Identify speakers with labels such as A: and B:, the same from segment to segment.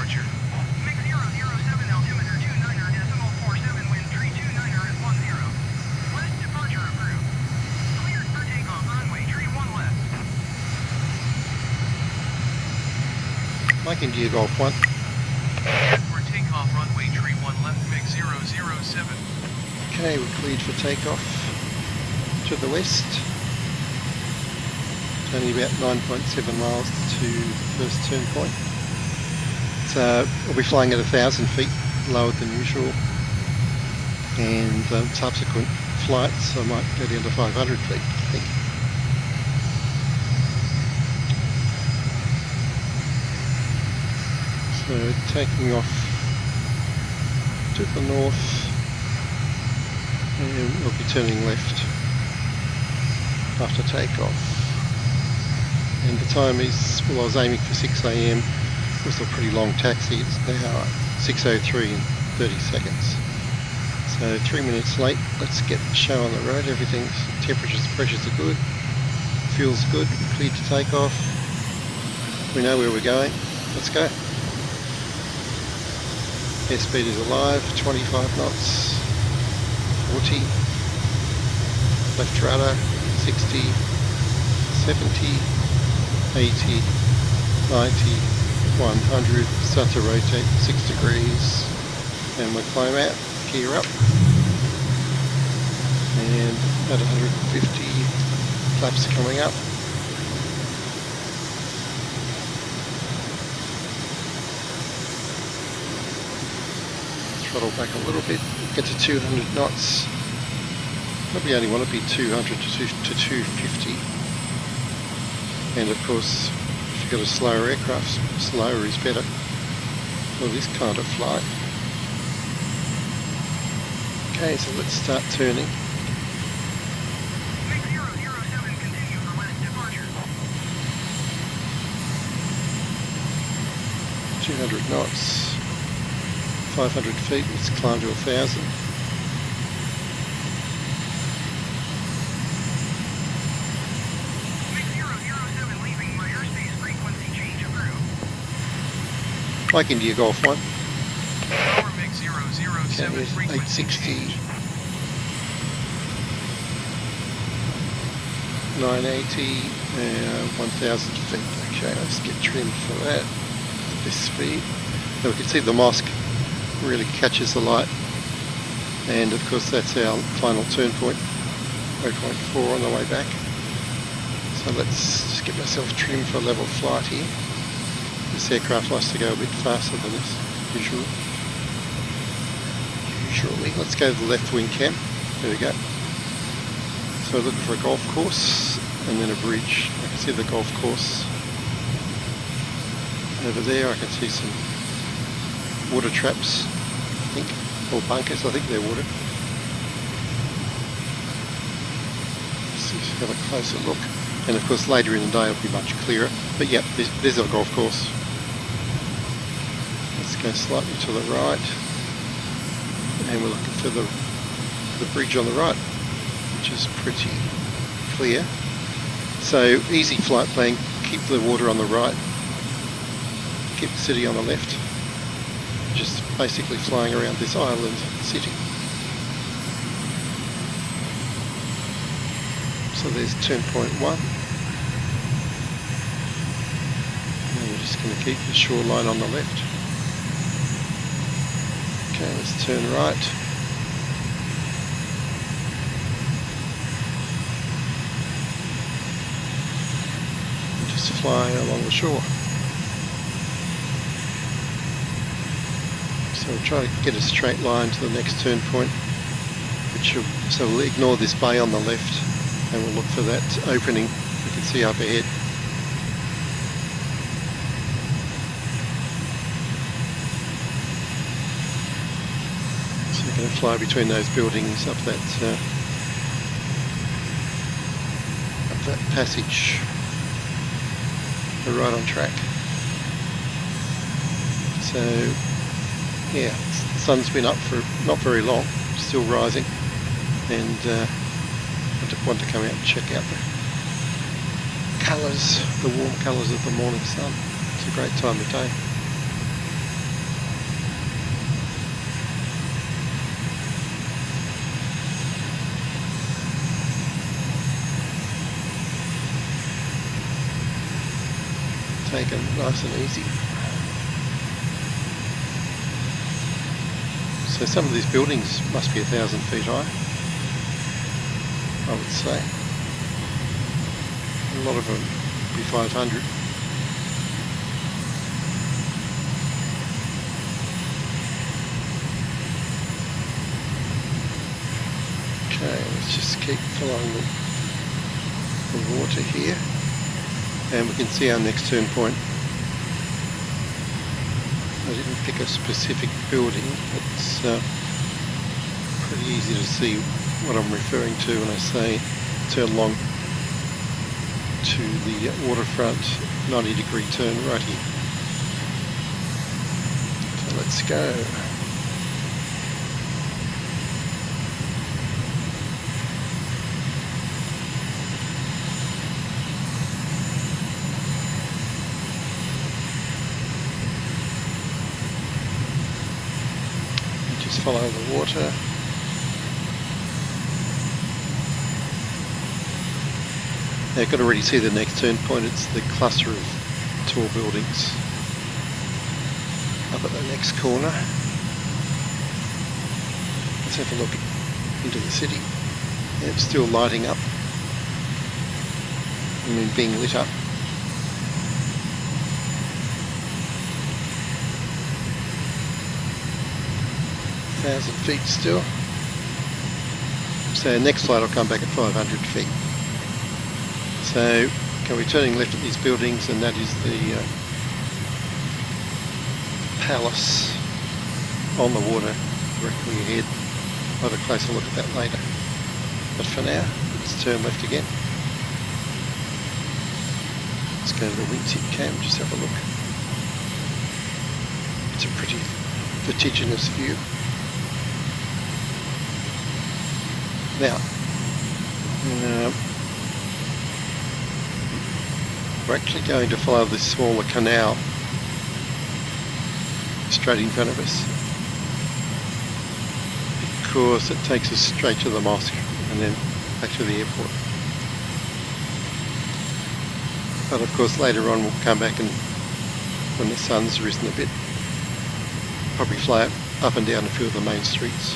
A: departure. MiG-007 altimeter 29er.47, wind 329er at 10. West departure approved. Cleared for takeoff, runway 31 left.
B: Mike India Golf 1.
A: Cleared for takeoff, runway 31 left, MiG-007.
B: Okay, we're cleared for takeoff to the west. It's only about 9.7 miles to the first turn point. So we'll be flying at 1,000 feet, lower than usual, and subsequent flights I might go down to 500 feet, I think. So taking off to the north, and we'll be turning left after takeoff. And the time is, well, I was aiming for 6 AM. It was a pretty long taxi. It's now 6:03 and 30 seconds. So 3 minutes late. Let's get the show on the road. Everything's, temperatures, pressures are good. Fuel's good. We're cleared to take off. We know where we're going. Let's go. Airspeed is alive. 25 knots. 40. Left rudder. 60. 70. 80, 90, 100, start to rotate 6 degrees, and we'll climb out, gear up, and at 150, flaps coming up. Throttle back a little bit, get to 200 knots, probably only want to be 200 to 250. And of course, if you've got a slower aircraft, slower is better for this kind of flight. Okay, so let's start turning.
A: MiG-007 continue for west departure.
B: 200 knots, 500 feet, let's climb to 1,000. Mike India Golf 1.
A: Power MiG-007
B: Okay,
A: frequency
B: 860, 980, 1,000 feet. Okay, let's get trimmed for that. This speed. Now we can see the mosque really catches the light, and of course that's our final turn point, 0.4 on the way back. So let's just get myself trimmed for level flight here. This aircraft likes to go a bit faster than this usually. Let's go to the left wing cam. There we go. So looking for a golf course and then a bridge. I can see the golf course over there. I can see some water traps, I think, or bunkers. I think they're water. Let's have a closer look. And of course later in the day it'll be much clearer. But yeah, there's a golf course. Let's go slightly to the right, and we're looking for the bridge on the right, which is pretty clear. So easy flight plan, keep the water on the right, keep the city on the left, just basically flying around this island city. So there's turn point 1. And we're just going to keep the shoreline on the left. Okay, let's turn right. And just fly along the shore. So we'll try to get a straight line to the next turn point, so we'll ignore this bay on the left, and we'll look for that opening we can see up ahead. Going to fly between those buildings up that passage. We're right on track. So yeah, the sun's been up for not very long, still rising, and I want to come out and check out the colours, the warm colours of the morning sun. It's a great time of day. taken nice and easy. So some of these buildings must be 1,000 feet high, I would say. A lot of them be 500. Okay, let's just keep following the water here, and we can see our next turn point. I didn't pick a specific building, but it's pretty easy to see what I'm referring to when I say turn long to the waterfront, 90-degree turn right here. So let's go. Just follow the water. Now you can already see the next turn point. It's the cluster of tall buildings up at the next corner. Let's have a look into the city. It's still lighting up. I mean, being lit up. Feet still. So next slide I'll come back at 500 feet. So we're turning left at these buildings, and that is the palace on the water directly ahead. I'll have a closer look at that later. But for now, let's turn left again. Let's go to the wingtip cam, just have a look. It's a pretty vertiginous view. Now, we're actually going to follow this smaller canal straight in front of us, because it takes us straight to the mosque and then back to the airport. But of course later on we'll come back, and when the sun's risen a bit, probably fly up and down a few of the main streets.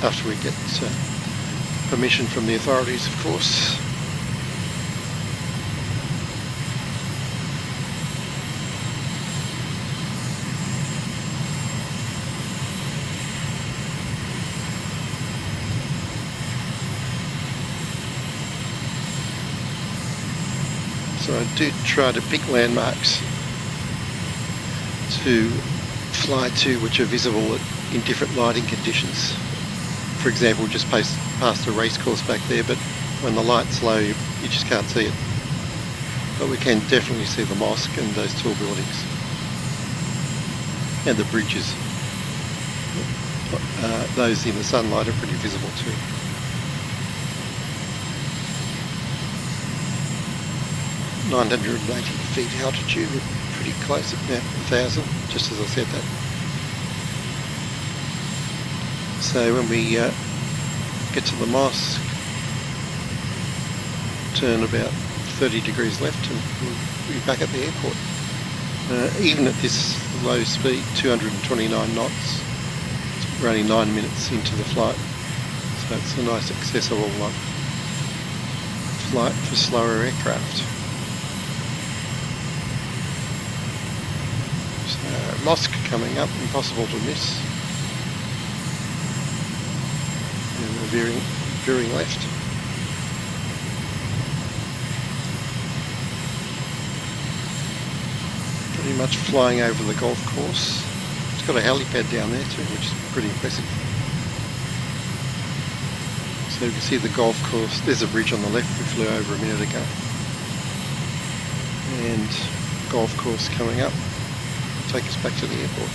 B: After we get permission from the authorities, of course. So I do try to pick landmarks to fly to which are visible in different lighting conditions. For example, just past the race course back there, but when the light's low, you just can't see it. But we can definitely see the mosque and those tall buildings. And the bridges. Those in the sunlight are pretty visible too. (980 feet altitude), we're pretty close at now, 1,000, just as I said that. So when we get to the mosque, turn about 30 degrees left and we'll be back at the airport. Even at this low speed, 229 knots, we're only 9 minutes into the flight. So it's a nice accessible flight for slower aircraft. So mosque coming up, impossible to miss. And we're veering left. Pretty much flying over the golf course. It's got a helipad down there too, which is pretty impressive. So you can see the golf course. There's a bridge on the left we flew over a minute ago. And golf course coming up. Take us back to the airport.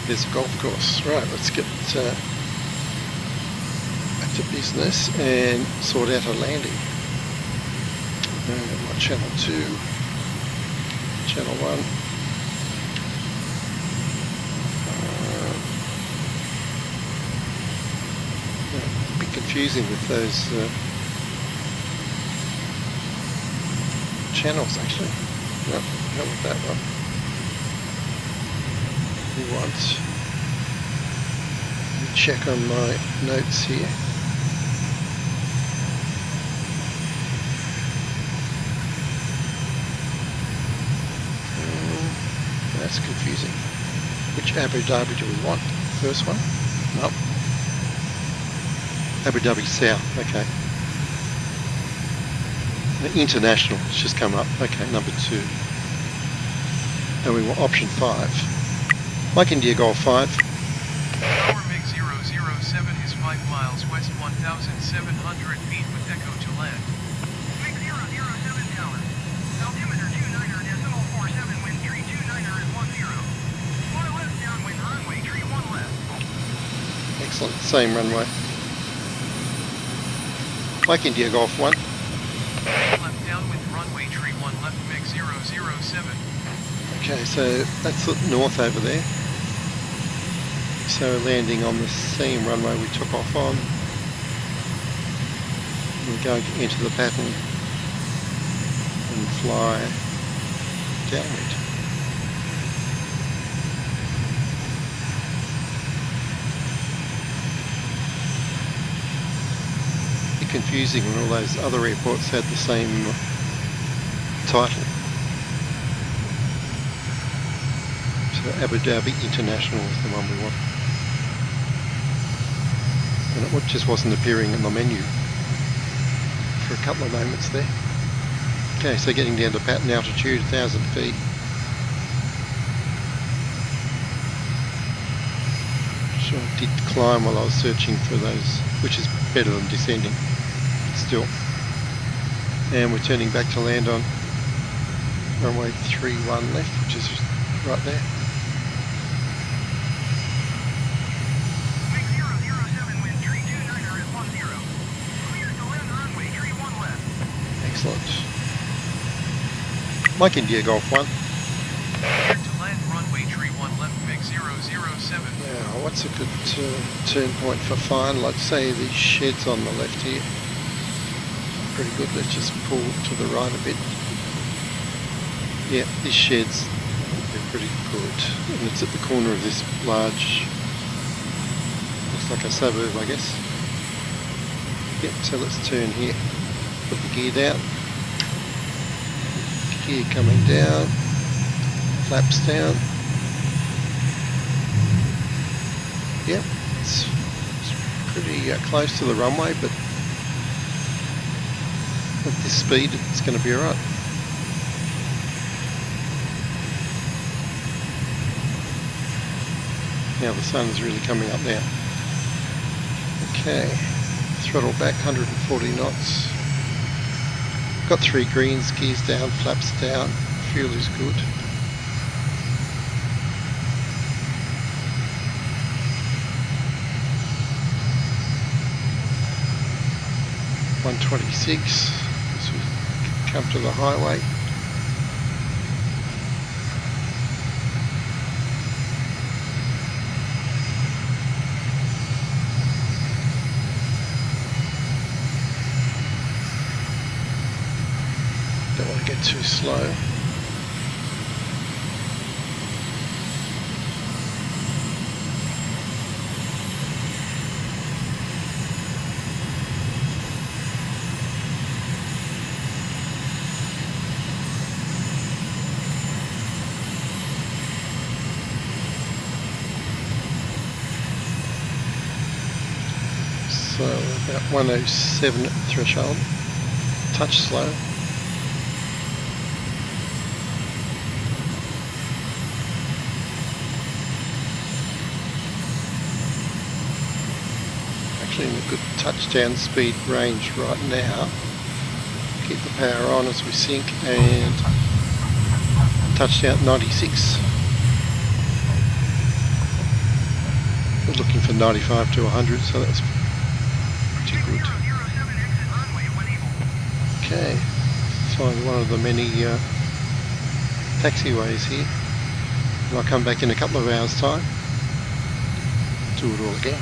B: There's a golf course. Right, let's get back to business and sort out a landing. My channel 2, channel 1. confusing with those channels actually. No, not with that one. We want, let me check on my notes here. That's confusing. Which Abu Dhabi do we want? First one? Nope. Abu Dhabi South, okay. The international, it's just come up. Okay, number 2. And we want option 5. Mike India Golf 5.
A: Tower MiG-007 is 5 miles west 1,700 feet with echo to land. MiG-007 Tower. Altimeter 29er.47, wind 329er at 10. Fly left downwind runway, tree 1 left.
B: Excellent, same runway. Mike India Golf 1.
A: Left downwind runway, tree 1 left, MiG-007.
B: Okay, so that's the north over there. So landing on the same runway we took off on. We're going to enter the pattern and fly downwind. Bit confusing when all those other airports had the same title. So Abu Dhabi International is the one we want. And it just wasn't appearing in the menu for a couple of moments there. Okay, so getting down to pattern altitude, 1,000 feet. So I did climb while I was searching for those, which is better than descending, but still. And we're turning back to land on runway 31 left, which is right there. Excellent. Mike India Golf 1.
A: Clear to land runway, tree 1 left, MiG-007.
B: Now, what's a good turn point for final? I'd say the sheds on the left here. Pretty good. Let's just pull to the right a bit. Yeah, these sheds, they're pretty good. And it's at the corner of this large, looks like a suburb, I guess. Yep, so let's turn here. Put the gear down. Gear coming down. Flaps down. Yep, it's pretty close to the runway, but at this speed it's going to be alright. Now the sun is really coming up now. Okay, throttle back 140 knots. Got 3 greens, gears down, flaps down, fuel is good. .126 as we come to the highway. Don't want to get too slow. So about 107 at the threshold. Touch slow. Actually in a good touchdown speed range right now. Keep the power on as we sink and touchdown 96. We're looking for 95 to 100, so that's pretty good. Okay, let's find one of the many taxiways here. And I'll come back in a couple of hours' time. Do it all again.